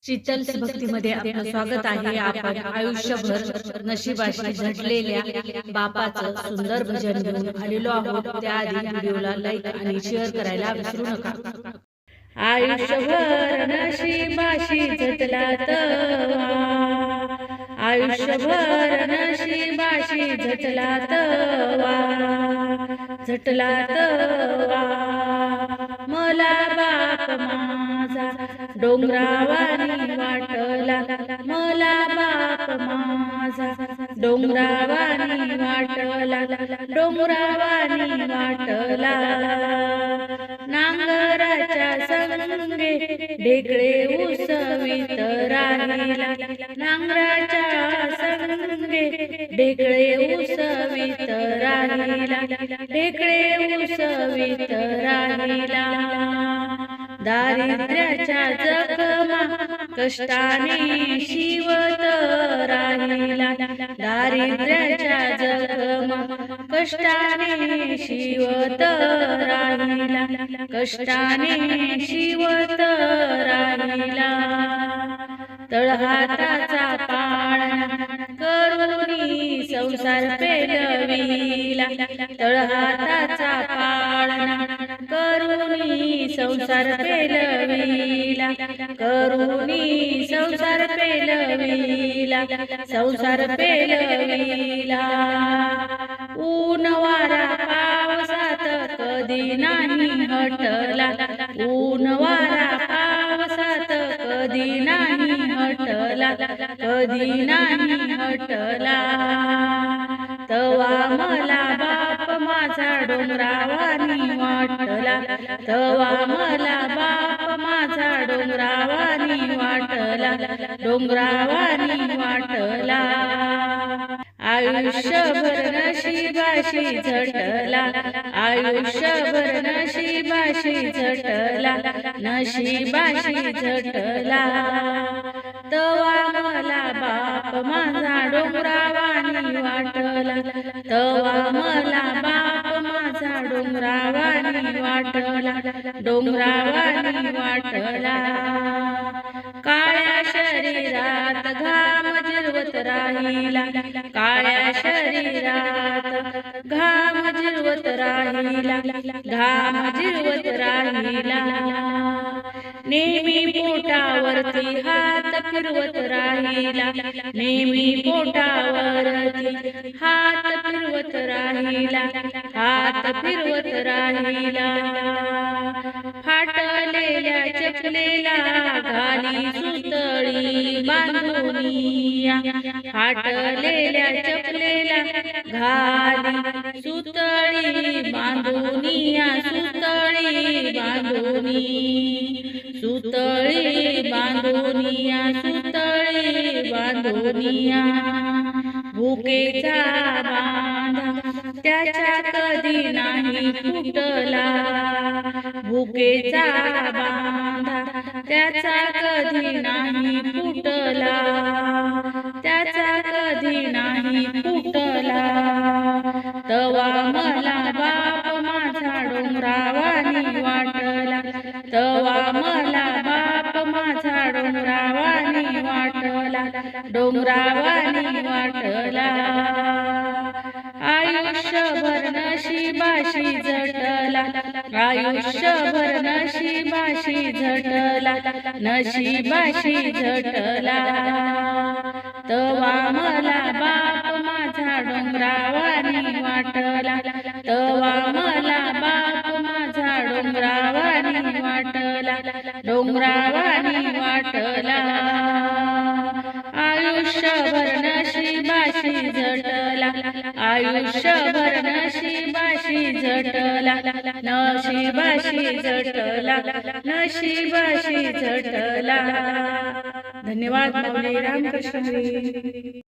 शीतल्स भक्तीमध्ये आपलं स्वागत आहे. आपण आयुष्यभर नशिबाशी झटलेल्या बापाचं सुंदर भजन घेऊन आलेलो आहोत. त्याआधी व्हिडिओला लाईक आणि शेअर करायला विसरू नका. आयुष्यभर नशिबाशी झटला तवा, आयुष्यभर नशिबाशी झटला तवा, झटला तवा मला बाप माझा डोंगरावानी वाटला, मला बाप माझा डोंगरावानी वाटला, डोंगरावानी वाटला. नांगराच्या संगे ढेकळे उसवीत राहिला, नांगराच्या संगे ढेकळे उसवीत राहिला, ढेकळे उसवीत राहिला. दारिद्र्याच्या जखमा कष्टाने शिवत राहिला, दारिद्र्याच्या जखमा कष्टाने शिवत राहिला, कष्टाने शिवत राहिला. तळहाताचा पाळणा करुणी संसार पेलविला, तळहाताचा पाळणा करुणी संसार पेलविला, करुणी संसार पेलविला, संसार पेलविला. ऊन वारा पावसात कधी नाही हटला, ऊन वारा पावसात कधी नाही हटला, कधी नाही हटला. तवा मला बाप माझा डोंगरावानी वाटला, तवा मला बाप माझा डोंगरावानी वाटला, डोंगरावानी वाटला. आयुष्यभर नशिबाशी झटला, आयुष्यभर नशिबाशी झटला, नशिबाशी झटला. तवा मला बाप माझा डोंगरावानी वाटला, तवा मला बाप माझा डोंगरावानी वाटला, डोंगरावानी वाटला. काळ्या शरीरात घाम जिरवत राहिला, काळ्या शरीरात घाम जिरवत राहिला, घाम जिरवत राहिला. नेहमी पोटावरती हात फिरवत राहिला, नेहमी पोटावरती हात फिरवत राहिला, हात फिरवत राहिला. फाटलेल्या चपलेला घाली सुतळी बांधुनिया, फाटलेल्या चपलेला घाली सुतळी बांधुनिया, सुतळी बांधुनी, सुतळी बांधुनिया, सुतळी बांधुनिया. भुकेचा बांधा त्याच्या कधी नाही फुटला, भुकेचा बांधा त्याचा कधी नाही फुटला, त्याचा कधी नाही फुटला. तवा मला बाप माझा डोंगरावानी वाटला, तवा मला बाप माझा डोंगरावानी वाटला, डोंगरावानी वाटला. आयुष्यभर नशिबाशी झटला, आयुष्यभर नशिबाशी झटला, नशिबाशी झटला. तवा मला बाप माझा डोंगरावानी वाटला, तवा मला बाप माझा डोंगरावानी वाटला, डोंगरावानी वाटला. आयुष्यभर नशिबाशी झटला, आयुष्यभर नशिबाशी झटला, नशिबाशी झटला, नशिबाशी झटला. धन्यवाद. माऊली रामकृष्ण हरी.